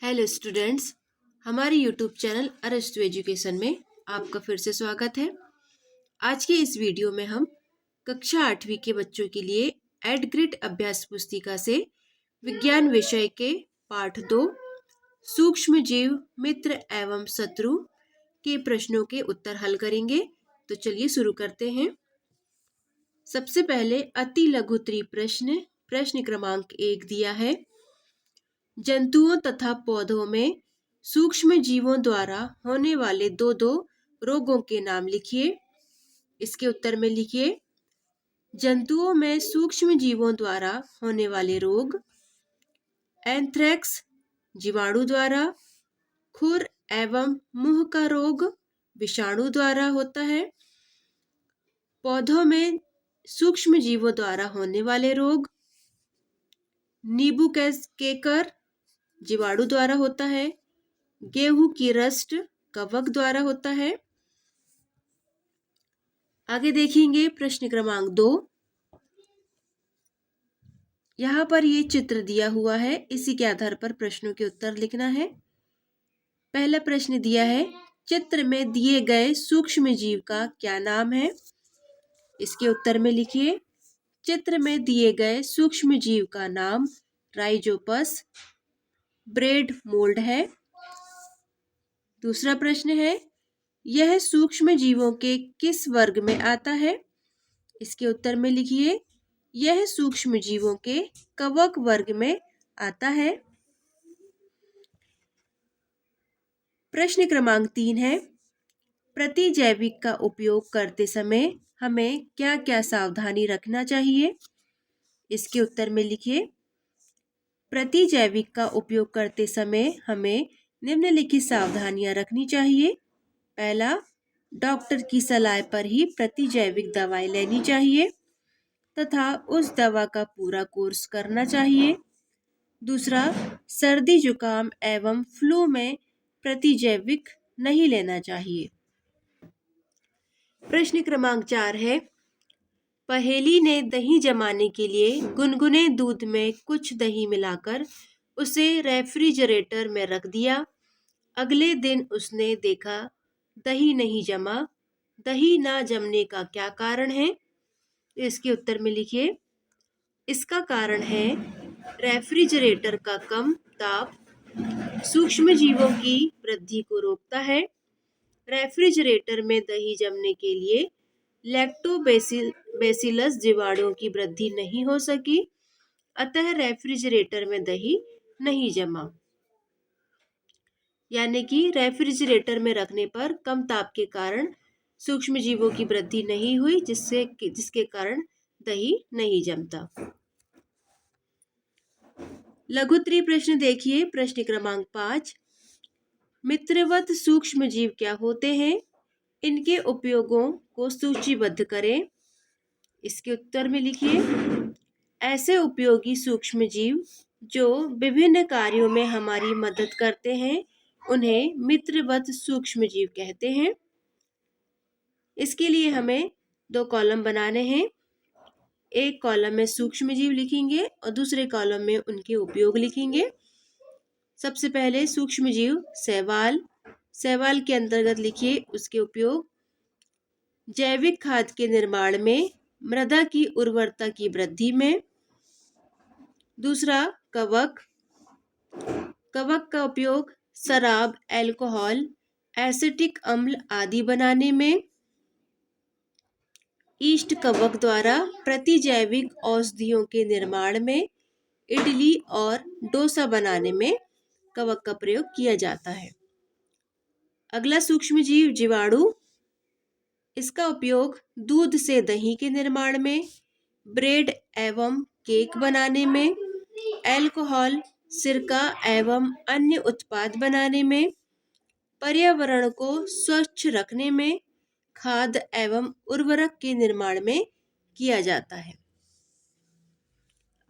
Hello students, हमारे YouTube channel अरस्तु education में आपका फिर से स्वागत है। आज के इस वीडियो में हम कक्षा 8वीं के बच्चों के लिए एडग्रिड अभ्यास पुस्तिका से विज्ञान विषय के पाठ 2 सूक्ष्म जीव मित्र एवं शत्रु के प्रश्नों के उत्तर हल करेंगे। तो चलिए शुरू करते हैं। सबसे पहले अति लघु प्रश्न क्रमांक 1 दिया है। जंतुओं तथा पौधों में सूक्ष्म जीवों द्वारा होने वाले दो रोगों के नाम लिखिए। इसके उत्तर में लिखिए जंतुओं में सूक्ष्म जीवों द्वारा होने वाले रोग। एंथ्रेक्स जीवाणु द्वारा, खुर एवं मुंह का रोग विषाणु द्वारा होता है। पौधों में सूक्ष्म जीवों द्वारा होने वाले रोग नींबू केकर जीवाणु द्वारा होता है। गेहूं की रस्ट कवक द्वारा होता है। आगे देखेंगे प्रश्न क्रमांक 2। यहाँ पर ये चित्र दिया हुआ है, इसी के आधार पर प्रश्नों के उत्तर लिखना है। पहला प्रश्न दिया है चित्र में दिए गए सूक्ष्म जीव का क्या नाम है। इसके उत्तर में लिखिए चित्र में दिए गए सूक्ष्म जीव का नाम राइजोपस ब्रेड मोल्ड है। दूसरा प्रश्न है यह सूक्ष्म जीवों के किस वर्ग में आता है। इसके उत्तर में लिखिए यह सूक्ष्म जीवों के कवक वर्ग में आता है। प्रश्न क्रमांक 3 है प्रतिजैविक का उपयोग करते समय हमें क्या क्या सावधानी रखना चाहिए। इसके उत्तर में लिखिए प्रतिजैविक का उपयोग करते समय हमें निम्नलिखित सावधानियां रखनी चाहिए। पहला, डॉक्टर की सलाह पर ही प्रतिजैविक दवाई लेनी चाहिए तथा उस दवा का पूरा कोर्स करना चाहिए। दूसरा, सर्दी जुकाम एवं फ्लू में प्रतिजैविक नहीं लेना चाहिए। प्रश्न क्रमांक 4 है पहेली ने दही जमाने के लिए गुनगुने दूध में कुछ दही मिलाकर उसे रेफ्रिजरेटर में रख दिया। अगले दिन उसने देखा दही नहीं जमा। दही ना जमने का क्या कारण है। इसके उत्तर में लिखिए इसका कारण है रेफ्रिजरेटर का कम ताप सूक्ष्म जीवों की वृद्धि को रोकता है। रेफ्रिजरेटर में दही जमने के लिए लैक्टोबैसिलस जीवाणुओं की वृद्धि नहीं हो सकी, अतः रेफ्रिजरेटर में दही नहीं जमा। यानी कि रेफ्रिजरेटर में रखने पर कम ताप के कारण सूक्ष्म जीवों की वृद्धि नहीं हुई, जिसके कारण दही नहीं जमता। लघुत्तरीय प्रश्न देखिए प्रश्न क्रमांक 5। मित्रवत सूक्ष्म जीव क्या होते हैं, इनके उपयोगों को सूचीबद्ध करें। इसके उत्तर में लिखिए ऐसे उपयोगी सूक्ष्म जीव जो विभिन्न कार्यों में हमारी मदद करते हैं उन्हें मित्रवत सूक्ष्म जीव कहते हैं। इसके लिए हमें 2 कॉलम बनाने हैं। एक कॉलम में सूक्ष्म जीव लिखेंगे और दूसरे कॉलम में उनके उपयोग लिखेंगे। सबसे पहले सूक्ष्म जीव शैवाल। शैवाल के अंतर्गत लिखिए उसके उपयोग जैविक खाद के निर्माण में, मृदा की उर्वरता की वृद्धि में। दूसरा कवक। कवक का उपयोग शराब, अल्कोहल, एसिटिक अम्ल आदि बनाने में। ईस्ट कवक द्वारा प्रतिजैविक औषधियों के निर्माण में, इडली और डोसा बनाने में कवक का प्रयोग किया जाता है। अगला सूक्ष्म जीव जीवाणु। इसका उपयोग दूध से दही के निर्माण में, ब्रेड एवं केक बनाने में, अल्कोहल, सिरका एवं अन्य उत्पाद बनाने में, पर्यावरण को स्वच्छ रखने में, खाद एवं उर्वरक के निर्माण में किया जाता है।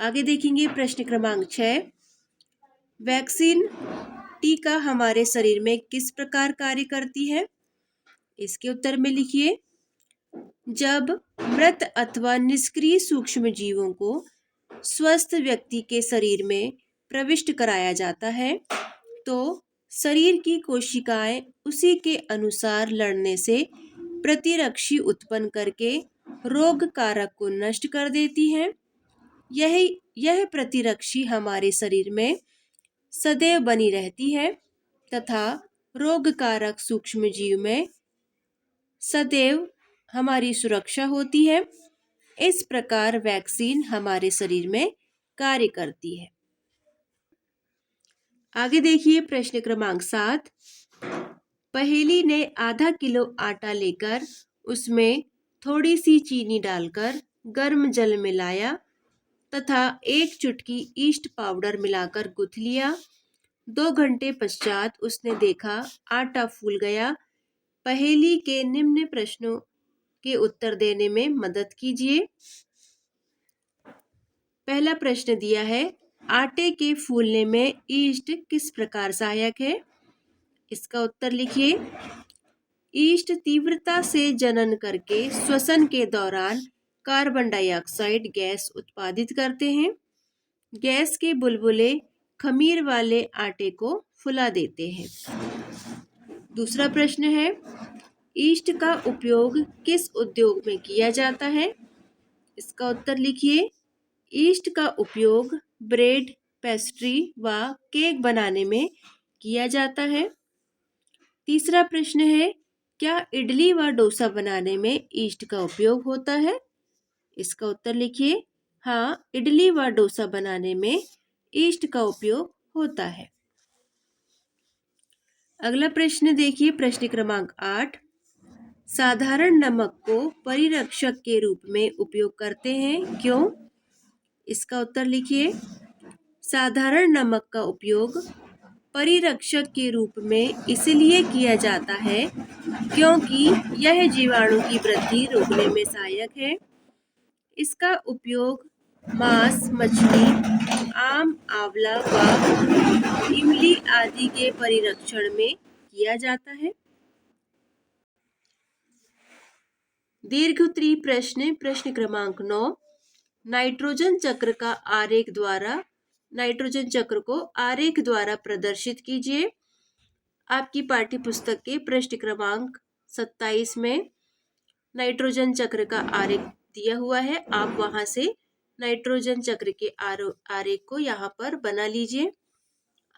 आगे देखेंगे प्रश्न क्रमांक 6। वैक्सीन टीका हमारे शरीर में किस प्रकार कार्य करती है। इसके उत्तर में लिखिए जब मृत अथवा निष्क्रिय सूक्ष्म जीवों को स्वस्थ व्यक्ति के शरीर में प्रविष्ट कराया जाता है तो शरीर की कोशिकाएं उसी के अनुसार लड़ने से प्रतिरक्षी उत्पन्न करके रोग कारक को नष्ट कर देती हैं। यह प्रतिरक्षी हमारे शरीर में सदैव बनी रहती है तथा रोग कारक सूक्ष्म जीव में सदैव हमारी सुरक्षा होती है। इस प्रकार वैक्सीन हमारे शरीर में कार्य करती है। आगे देखिए प्रश्न क्रमांक 7। पहेली ने आधा किलो आटा लेकर उसमें थोड़ी सी चीनी डालकर गर्म जल मिलाया तथा एक चुटकी ईस्ट पाउडर मिलाकर गूंथ लिया। 2 घंटे पश्चात उसने देखा आटा फूल गया। पहेली के निम्न प्रश्नों के उत्तर देने में मदद कीजिए। पहला प्रश्न दिया है, आटे के फूलने में ईस्ट किस प्रकार सहायक है? इसका उत्तर लिखिए। ईस्ट तीव्रता से जनन करके श्वसन के दौरान कार्बन डाइऑक्साइड गैस उत्पादित करते हैं। गैस के बुलबुले खमीर वाले आटे को फुला देते हैं। दूसरा प्रश्न है, ईस्ट का उपयोग किस उद्योग में किया जाता है? इसका उत्तर लिखिए। ईस्ट का उपयोग ब्रेड, पेस्ट्री व केक बनाने में किया जाता है। तीसरा प्रश्न है, क्या इडली व डोसा बनाने में ईस्ट का उपयोग होता है? इसका उत्तर लिखिए। हाँ, इडली व डोसा बनाने में ईस्ट का उपयोग होता है। अगला प्रश्न देखिए, प्रश्न क्रमांक 8। साधारण नमक को परिरक्षक के रूप में उपयोग करते हैं, क्यों? इसका उत्तर लिखिए। साधारण नमक का उपयोग परिरक्षक के रूप में इसलिए किया जाता है क्योंकि यह जीवाणु की वृद्धि रोकने में सहायक है। इसका उपयोग मांस, मछली, आम, आंवला व इमली आदि के परिरक्षण में किया जाता है। दीर्घोत्तरी प्रश्न, प्रश्न क्रमांक 9। नाइट्रोजन चक्र का आरेख द्वारा नाइट्रोजन चक्र को आरेख द्वारा प्रदर्शित कीजिए। आपकी पाठ्य पुस्तक के पृष्ठ क्रमांक 27 में नाइट्रोजन चक्र का आरेख दिया हुआ है। आप वहां से नाइट्रोजन चक्र के आरेख को यहाँ पर बना लीजिए।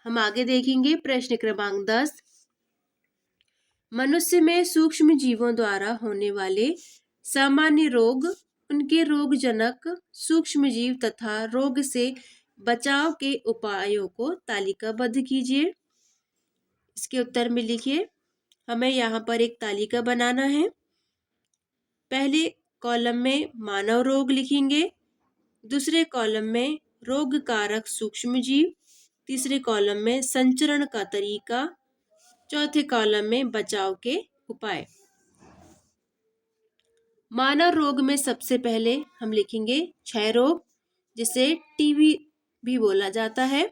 हम आगे देखेंगे प्रश्न क्रमांक 10। मनुष्य में सूक्ष्म जीवों द्वारा होने वाले सामान्य रोग, उनके रोगजनक सूक्ष्म जीव तथा रोग से बचाव के उपायों को तालिकाबद्ध कीजिए। इसके उत्तर में लिखिए। हमें यहाँ पर एक तालिका बनाना है। पहले कॉलम में मानव रोग लिखेंगे, दूसरे कॉलम में रोग कारक सूक्ष्म जीव, तीसरे कॉलम में संचरण का तरीका, चौथे कॉलम में बचाव के उपाय। मानव रोग में सबसे पहले हम लिखेंगे क्षय रोग, जिसे टीबी भी बोला जाता है।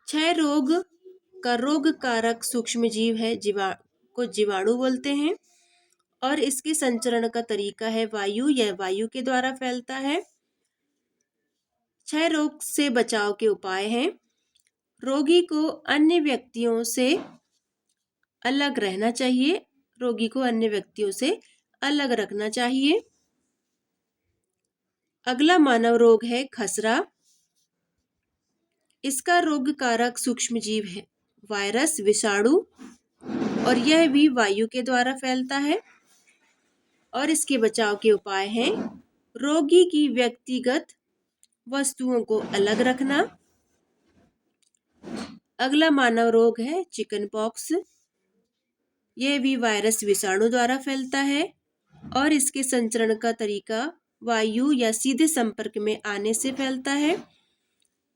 क्षय रोग का रोग कारक सूक्ष्म जीव है को जीवाणु बोलते हैं और इसके संचरण का तरीका है वायु। यह वायु के द्वारा फैलता है। क्षय रोग से बचाव के उपाय हैं, रोगी को अन्य व्यक्तियों से अलग रहना चाहिए। रोगी को अन्य व्यक्तियों से अलग रखना चाहिए। अगला मानव रोग है खसरा। इसका रोग कारक सूक्ष्म जीव है वायरस, विषाणु और यह भी वायु के द्वारा फैलता है। और इसके बचाव के उपाय हैं, रोगी की व्यक्तिगत वस्तुओं को अलग रखना। अगला मानव रोग है चिकन पॉक्स। यह भी वायरस, विषाणु द्वारा फैलता है और इसके संचरण का तरीका वायु या सीधे संपर्क में आने से फैलता है।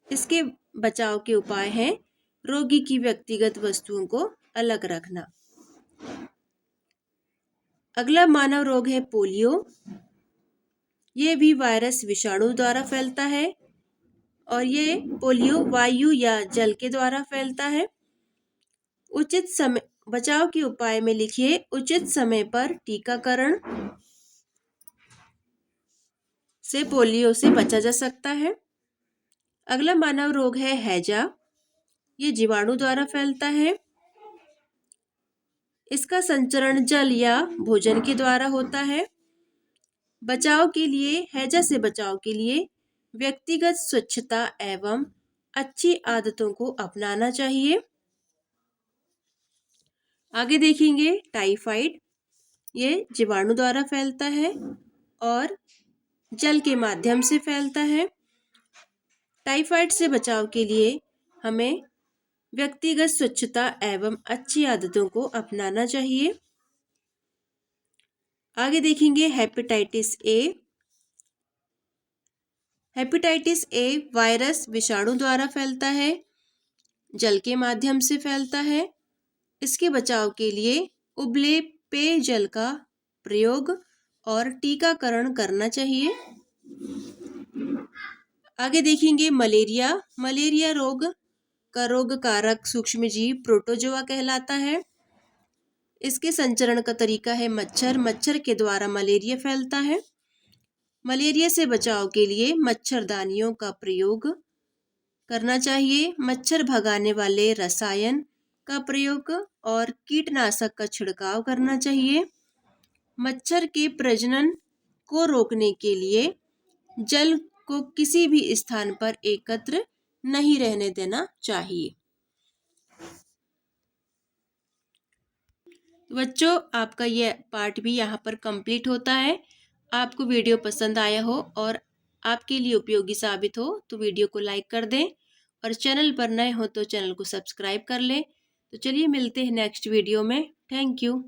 इसके बचाव के उपाय हैं, रोगी की व्यक्तिगत वस्तुओं को अलग रखना। अगला मानव रोग है पोलियो। यह भी वायरस, विषाणु द्वारा फैलता है और ये पोलियो वायु या जल के द्वारा फैलता है। उचित समय बचाव के उपाय में लिखिए, उचित समय पर टीकाकरण से पोलियो से बचा जा सकता है। अगला मानव रोग है हैजा। ये जीवाणु द्वारा फैलता है। इसका संचरण जल या भोजन के द्वारा होता है। बचाव के लिए, हैजा से बचाव के लिए व्यक्तिगत स्वच्छता एवं अच्छी आदतों को अपनाना चाहिए। आगे देखेंगे टाइफाइड। ये जीवाणु द्वारा फैलता है और जल के माध्यम से फैलता है। टाइफाइड से बचाव के लिए हमें व्यक्तिगत स्वच्छता एवं अच्छी आदतों को अपनाना चाहिए। आगे देखेंगे hepatitis A. Hepatitis A virus विषाणु द्वारा फैलता है, जल के माध्यम से फैलता है। इसके बचाव के लिए उबले पेयजल का प्रयोग और टीकाकरण करना चाहिए। आगे देखेंगे मलेरिया। मलेरिया रोग का रोगकारक सूक्ष्मजीव प्रोटोजोआ कहलाता है। इसके संचरण का तरीका है मच्छर। मच्छर के द्वारा मलेरिया फैलता है। मलेरिया से बचाव के लिए मच्छरदानियों का प्रयोग करना चाहिए। मच्छर भगाने वाले रसायन का प्रयोग और कीटनाशक का छिड़काव करना चाहिए। मच्छर के प्रजनन को रोकने के लिए जल को किसी भी स्थान पर एकत्र नहीं रहने देना चाहिए। बच्चों, आपका यह पार्ट भी यहाँ पर कंप्लीट होता है। आपको वीडियो पसंद आया हो और आपके लिए उपयोगी साबित हो तो वीडियो को लाइक कर दें और चैनल पर नए हो तो चैनल को सब्सक्राइब कर लें। तो चलिए मिलते हैं नेक्स्ट वीडियो में। Thank you.